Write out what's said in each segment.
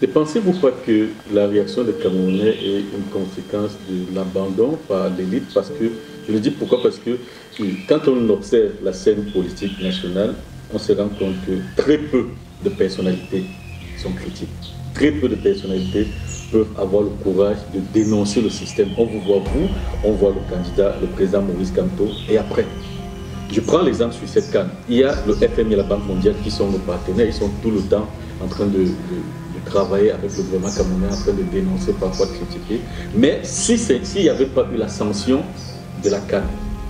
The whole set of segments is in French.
Ne pensez-vous pas que la réaction des Camerounais est une conséquence de l'abandon par l'élite? Parce que, je le dis pourquoi? Parce que quand on observe la scène politique nationale, on se rend compte que très peu de personnalités sont critiques. Très peu de personnalités peuvent avoir le courage de dénoncer le système. On vous voit, vous, on voit le candidat, le président Maurice Kamto, et après. Je prends l'exemple sur cette CAN. Il y a le FMI et la Banque mondiale qui sont nos partenaires, ils sont tout le temps en train de travailler avec le gouvernement camerounais, en train de dénoncer, parfois de critiquer. Mais s'il n'y avait pas eu la sanction de la CAN,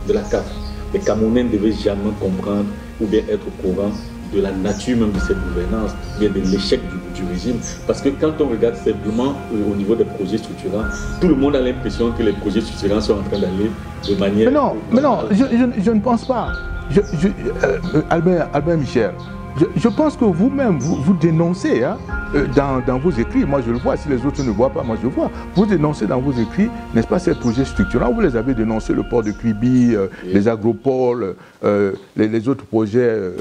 de la CAF, les Camerounais ne devaient jamais comprendre ou bien être au courant de la nature même de cette gouvernance, ou bien de l'échec du régime. Parce que quand on regarde simplement au niveau des projets structurants, tout le monde a l'impression que les projets structurants sont en train d'aller de manière... Mais non, je ne pense pas. Albert Michel, je pense que vous-même, vous dénoncez hein, dans vos écrits, moi je le vois, si les autres ne voient pas, moi je le vois, vous dénoncez dans vos écrits, n'est-ce pas, ces projets structurants, vous les avez dénoncés, le port de Kribi, les agropoles, les autres projets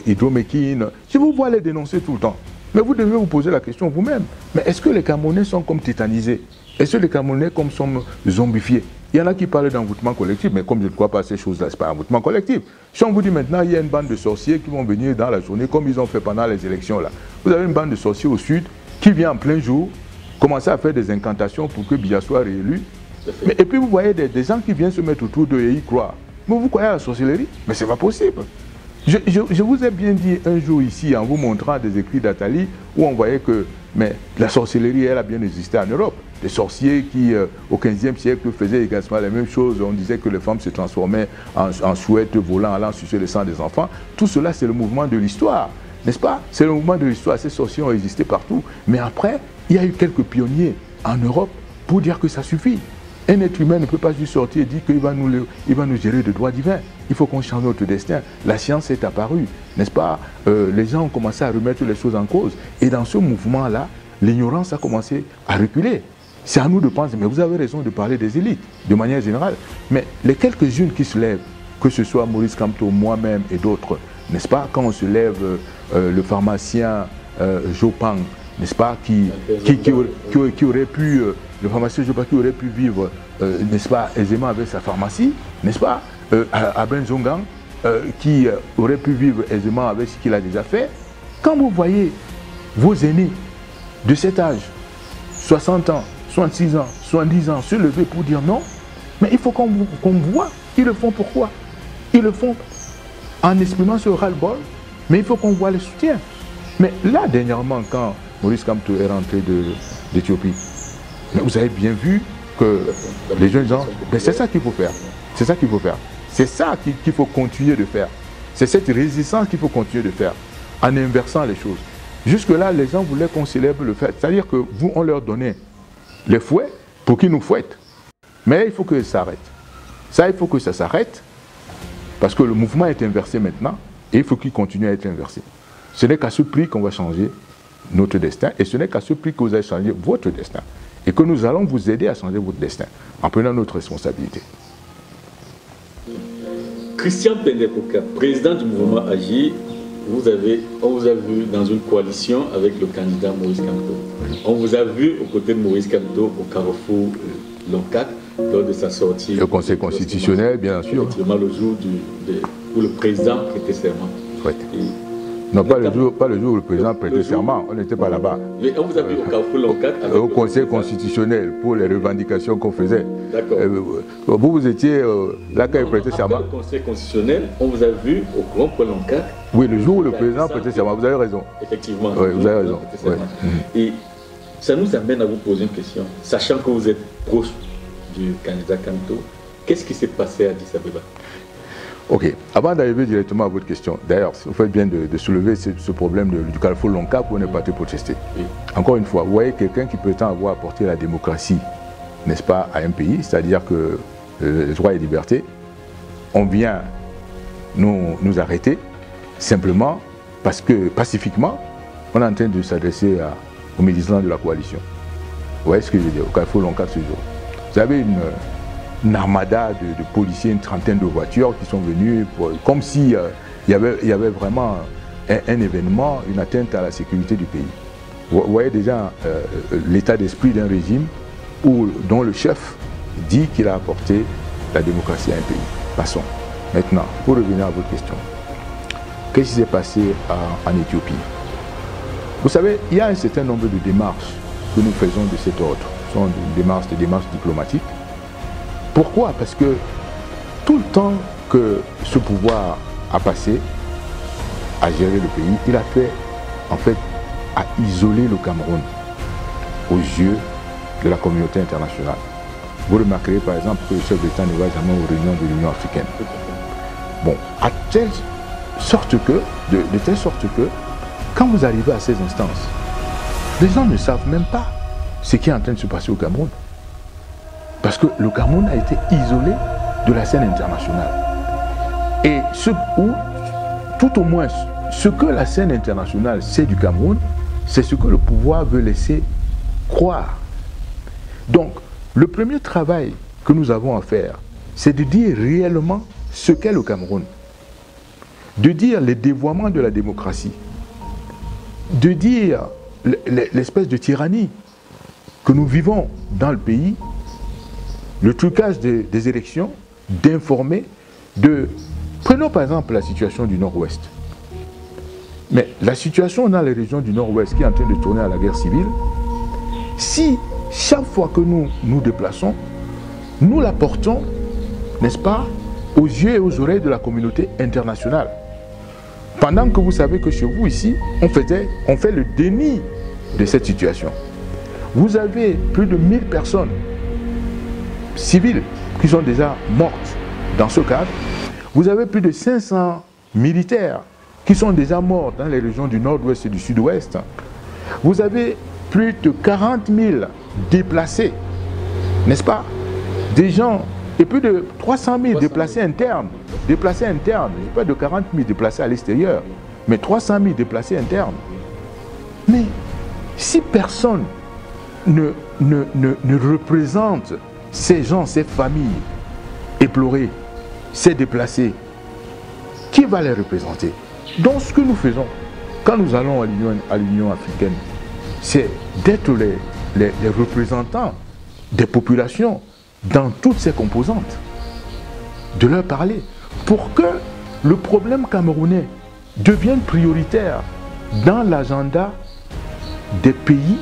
hydroméquines, je vous vois les dénoncer tout le temps. Mais vous devez vous poser la question vous-même, mais est-ce que les Camerounais sont comme tétanisés? Est-ce que les Camerounais comme sont zombifiés? Il y en a qui parlent d'envoûtement collectif, mais comme je ne crois pas à ces choses-là, ce n'est pas un envoûtement collectif. Si on vous dit maintenant, il y a une bande de sorciers qui vont venir dans la journée, comme ils ont fait pendant les élections là. Vous avez une bande de sorciers au sud qui vient en plein jour, commencer à faire des incantations pour que Biya soit réélu. Et puis vous voyez des gens qui viennent se mettre autour d'eux et y croient. Mais vous croyez à la sorcellerie? Mais ce n'est pas possible. Je vous ai bien dit un jour ici, en vous montrant des écrits d'Atali, où on voyait que mais la sorcellerie, elle a bien existé en Europe. Des sorciers qui, au XVe siècle, faisaient également la même chose. On disait que les femmes se transformaient en chouettes volant, allant sucer le sang des enfants. Tout cela, c'est le mouvement de l'histoire, n'est-ce pas? C'est le mouvement de l'histoire. Ces sorciers ont existé partout. Mais après, il y a eu quelques pionniers en Europe pour dire que ça suffit. Un être humain ne peut pas juste sortir et dire qu'il va nous gérer de droit divin. Il faut qu'on change notre destin. La science est apparue, n'est-ce pas? Les gens ont commencé à remettre les choses en cause. Et dans ce mouvement-là, l'ignorance a commencé à reculer. C'est à nous de penser, mais vous avez raison de parler des élites, de manière générale. Mais les quelques-unes qui se lèvent, que ce soit Maurice Kamto, moi-même et d'autres, n'est-ce pas? Quand on se lève, le pharmacien Jopang, n'est-ce pas? Qui aurait pu... le pharmacien Jopang qui aurait pu vivre, n'est-ce pas, aisément avec sa pharmacie, n'est-ce pas? Aben Zongang, qui aurait pu vivre aisément avec ce qu'il a déjà fait. Quand vous voyez vos aînés de cet âge, 60 ans, 66 ans, 70 ans, se lever pour dire non, mais il faut qu'on voit. Ils le font pourquoi? Ils le font en exprimant ce ras-le-bol, mais il faut qu'on voit les soutiens. Mais là, dernièrement, quand Maurice Kamto est rentré d'Éthiopie, vous avez bien vu que les jeunes gens, c'est ça qu'il faut faire. C'est ça qu'il faut faire. C'est ça qu'il faut continuer de faire. C'est cette résistance qu'il faut continuer de faire, en inversant les choses. Jusque-là, les gens voulaient qu'on célèbre le fait. C'est-à-dire que vous, on leur donnait les fouets pour qu'ils nous fouettent. Mais il faut que ça s'arrête. Ça, il faut que ça s'arrête, parce que le mouvement est inversé maintenant, et il faut qu'il continue à être inversé. Ce n'est qu'à ce prix qu'on va changer notre destin, et ce n'est qu'à ce prix que vous allez changer votre destin. Et que nous allons vous aider à changer votre destin, en prenant notre responsabilité. Christian Pendekoka, président du mouvement Agir, on vous a vu dans une coalition avec le candidat Maurice Kamto. On vous a vu aux côtés de Maurice Kamto au carrefour Loncat, lors de sa sortie. Le Conseil constitutionnel, bien sûr. Effectivement, le jour où le président prêtait serment. Ouais. Non, pas le jour où le président prêtait serment, on n'était pas là-bas. Mais on vous a vu au carrefour Loncat. Au Conseil constitutionnel, pour les revendications qu'on faisait. D'accord. Vous étiez là quand il prêtait serment. Après le Conseil constitutionnel, on vous a vu au Grand Point Loncat. Oui, le jour où le président prêtait serment, vous avez raison. Effectivement. Oui, vous avez raison. Ouais. Et ça nous amène à vous poser une question. Sachant que vous êtes proche du candidat Kamto, qu'est-ce qui s'est passé à Addis Abeba? Ok, avant d'arriver directement à votre question, d'ailleurs, vous faites bien de soulever ce problème du carrefour Loncat pour ne pas te protester. Oui. Encore une fois, vous voyez quelqu'un qui prétend avoir apporté la démocratie, n'est-ce pas, à un pays, c'est-à-dire que les droits et libertés, on vient nous arrêter simplement parce que, pacifiquement, on est en train de s'adresser aux militants de la coalition. Vous voyez ce que je veux dire, au carrefour Loncat ce jour. Vous avez une armada de policiers, une trentaine de voitures qui sont venues, comme s'il y avait vraiment un événement, une atteinte à la sécurité du pays. Vous voyez déjà l'état d'esprit d'un régime dont le chef dit qu'il a apporté la démocratie à un pays. Passons. Maintenant, pour revenir à votre question, qu'est-ce qui s'est passé en Éthiopie? Vous savez, il y a un certain nombre de démarches que nous faisons de cet ordre. Ce sont des démarches diplomatiques. Pourquoi? Parce que tout le temps que ce pouvoir a passé à gérer le pays, il a fait, en fait, à isoler le Cameroun aux yeux de la communauté internationale. Vous remarquerez par exemple que le chef d'État ne va jamais aux réunions de l'Union africaine. Bon, de telle sorte que, quand vous arrivez à ces instances, les gens ne savent même pas ce qui est en train de se passer au Cameroun. Parce que le Cameroun a été isolé de la scène internationale. Et tout au moins, ce que la scène internationale sait du Cameroun, c'est ce que le pouvoir veut laisser croire. Donc, le premier travail que nous avons à faire, c'est de dire réellement ce qu'est le Cameroun. De dire les dévoiements de la démocratie. De dire l'espèce de tyrannie que nous vivons dans le pays, le trucage des élections, d'informer, Prenons par exemple la situation du Nord-Ouest. Mais la situation dans les régions du Nord-Ouest qui est en train de tourner à la guerre civile, si chaque fois que nous nous déplaçons, nous la portons, n'est-ce pas, aux yeux et aux oreilles de la communauté internationale. Pendant que vous savez que chez vous ici, on fait le déni de cette situation. Vous avez plus de 1000 personnes civiles qui sont déjà mortes dans ce cadre. Vous avez plus de 500 militaires qui sont déjà morts dans les régions du Nord-Ouest et du Sud-Ouest. Vous avez plus de 40 000 déplacés, n'est-ce pas? Des gens, et plus de 300 000 déplacés internes. Déplacés internes, je pas de 40 000 déplacés à l'extérieur, mais 300 000 déplacés internes. Mais si personne ne représente ces gens, ces familles éplorées, ces déplacés, qui va les représenter? Donc ce que nous faisons, quand nous allons à l'Union africaine, c'est d'être les représentants des populations dans toutes ces composantes, de leur parler, pour que le problème camerounais devienne prioritaire dans l'agenda des pays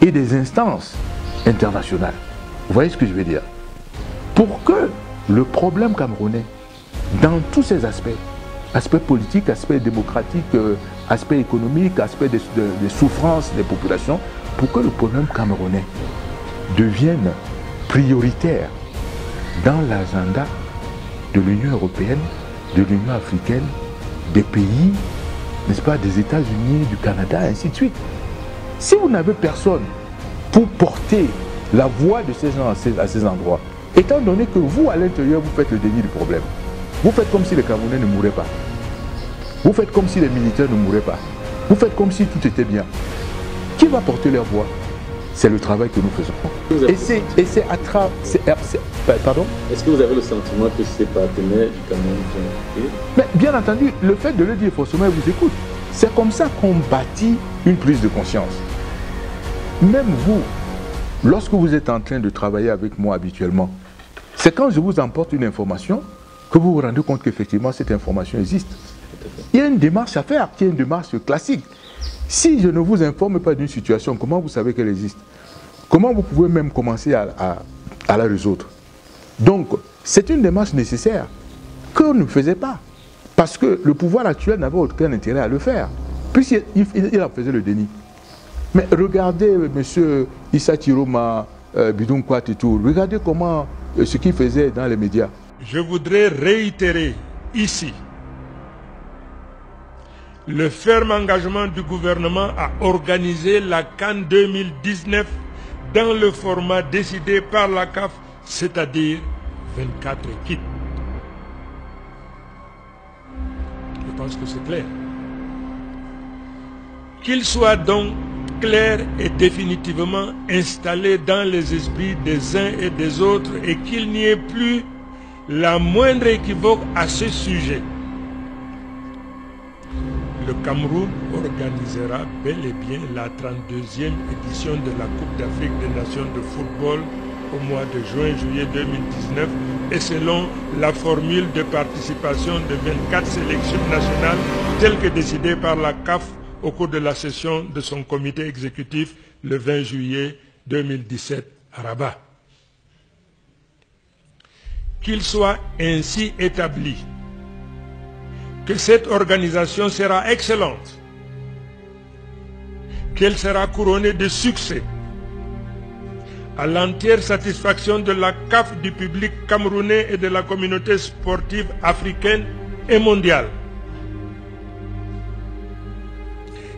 et des instances internationales. Vous voyez ce que je veux dire? Pour que le problème camerounais, dans tous ses aspects, aspect politique, aspect démocratique, aspect économique, aspect des souffrances des populations, pour que le problème camerounais devienne prioritaire dans l'agenda de l'Union européenne, de l'Union africaine, des pays, n'est-ce pas, des États-Unis, du Canada, et ainsi de suite. Si vous n'avez personne pour porter la voix de ces gens à ces endroits, étant donné que vous, à l'intérieur, vous faites le déni du problème, vous faites comme si les Camerounais ne mouraient pas. Vous faites comme si les militaires ne mouraient pas. Vous faites comme si tout était bien. Qui va porter leur voix? C'est le travail que nous faisons. Et c'est à travers... Pardon? Est-ce que vous avez le sentiment que ces partenaires du Cameroun sont impliqués? Mais bien entendu, le fait de le dire, forcément, ils vous écoutent. C'est comme ça qu'on bâtit une prise de conscience. Même vous, lorsque vous êtes en train de travailler avec moi habituellement, c'est quand je vous emporte une information que vous vous rendez compte qu'effectivement cette information existe. Il y a une démarche à faire, qui est une démarche classique. Si je ne vous informe pas d'une situation, comment vous savez qu'elle existe? Comment vous pouvez même commencer à la résoudre? Donc, c'est une démarche nécessaire qu'on ne faisait pas. Parce que le pouvoir actuel n'avait aucun intérêt à le faire, puisqu'il en faisait le déni. Mais regardez M. Issa Tiroma, Bidun Kwat et tout, regardez comment ce qu'il faisait dans les médias. Je voudrais réitérer ici le ferme engagement du gouvernement à organiser la CAN 2019 dans le format décidé par la CAF, c'est-à-dire 24 équipes. Je pense que c'est clair. Qu'il soit donc clair et définitivement installé dans les esprits des uns et des autres et qu'il n'y ait plus la moindre équivoque à ce sujet. le Cameroun organisera bel et bien la 32e édition de la Coupe d'Afrique des Nations de football au mois de juin-juillet 2019 et selon la formule de participation de 24 sélections nationales telle que décidée par la CAF au cours de la session de son comité exécutif le 20 juillet 2017 à Rabat. Qu'il soit ainsi établi que cette organisation sera excellente, qu'elle sera couronnée de succès, à l'entière satisfaction de la CAF, du public camerounais et de la communauté sportive africaine et mondiale.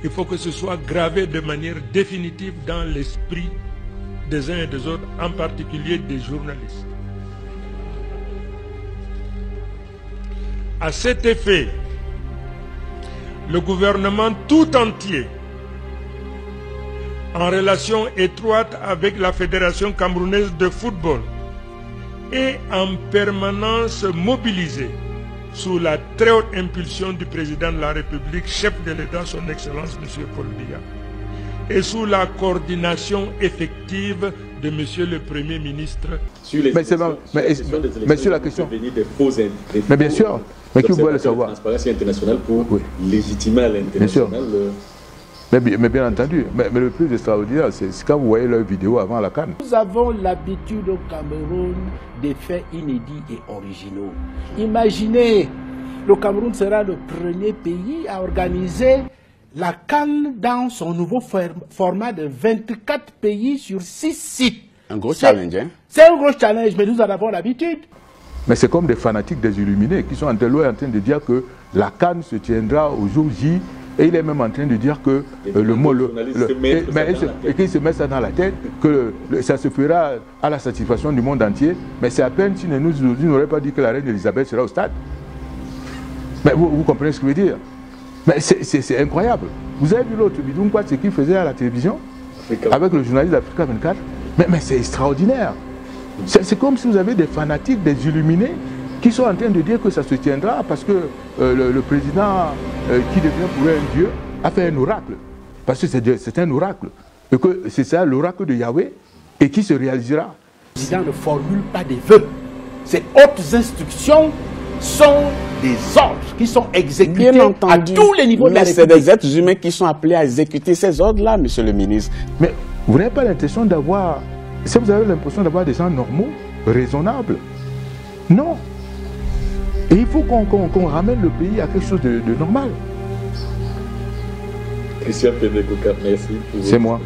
Il faut que ce soit gravé de manière définitive dans l'esprit des uns et des autres, en particulier des journalistes. À cet effet, le gouvernement tout entier, en relation étroite avec la Fédération camerounaise de football, est en permanence mobilisé sous la très haute impulsion du président de la République, chef de l'État, son Excellence M. Paul Biya, et sous la coordination effective de M. le Premier ministre. Sur les mais sur la question, des faux mais bien sûr, mais qui veut le savoir. Transparency internationale pour légitimer à l'international. Mais bien entendu, mais le plus extraordinaire, c'est quand vous voyez leur vidéo avant la CAN. Nous avons l'habitude au Cameroun des faits inédits et originaux. Imaginez, le Cameroun sera le premier pays à organiser la CAN dans son nouveau format de 24 pays sur 6 sites. Un gros challenge, hein? C'est un gros challenge, mais nous en avons l'habitude. Mais c'est comme des fanatiques des illuminés qui sont en train de dire que la CAN se tiendra au jour J. Et il est même en train de dire que qu'il se met ça dans la tête, que ça se fera à la satisfaction du monde entier. Mais c'est à peine si nous n'aurions pas dit que la reine Elisabeth sera au stade. Mais vous comprenez ce que je veux dire? Mais c'est incroyable. Vous avez vu l'autre bidon, quoi, ce qu'il faisait à la télévision avec le journaliste d'Africa 24. Mais c'est extraordinaire. C'est comme si vous avez des fanatiques, des illuminés, qui sont en train de dire que ça se tiendra parce que le président qui devient pour eux un dieu a fait un oracle. Parce que c'est un oracle. Et que c'est ça l'oracle de Yahweh et qui se réalisera. Le président ne formule pas des vœux. Ces hautes instructions sont des ordres qui sont exécutés à tous les niveaux de la République. C'est des êtres humains qui sont appelés à exécuter ces ordres-là, monsieur le ministre. Mais vous n'avez pas l'impression d'avoir... Si vous avez l'impression d'avoir des gens normaux, raisonnables, non. Et il faut qu'on ramène le pays à quelque chose de normal. Christian Pévé-Kouka, merci. C'est moi.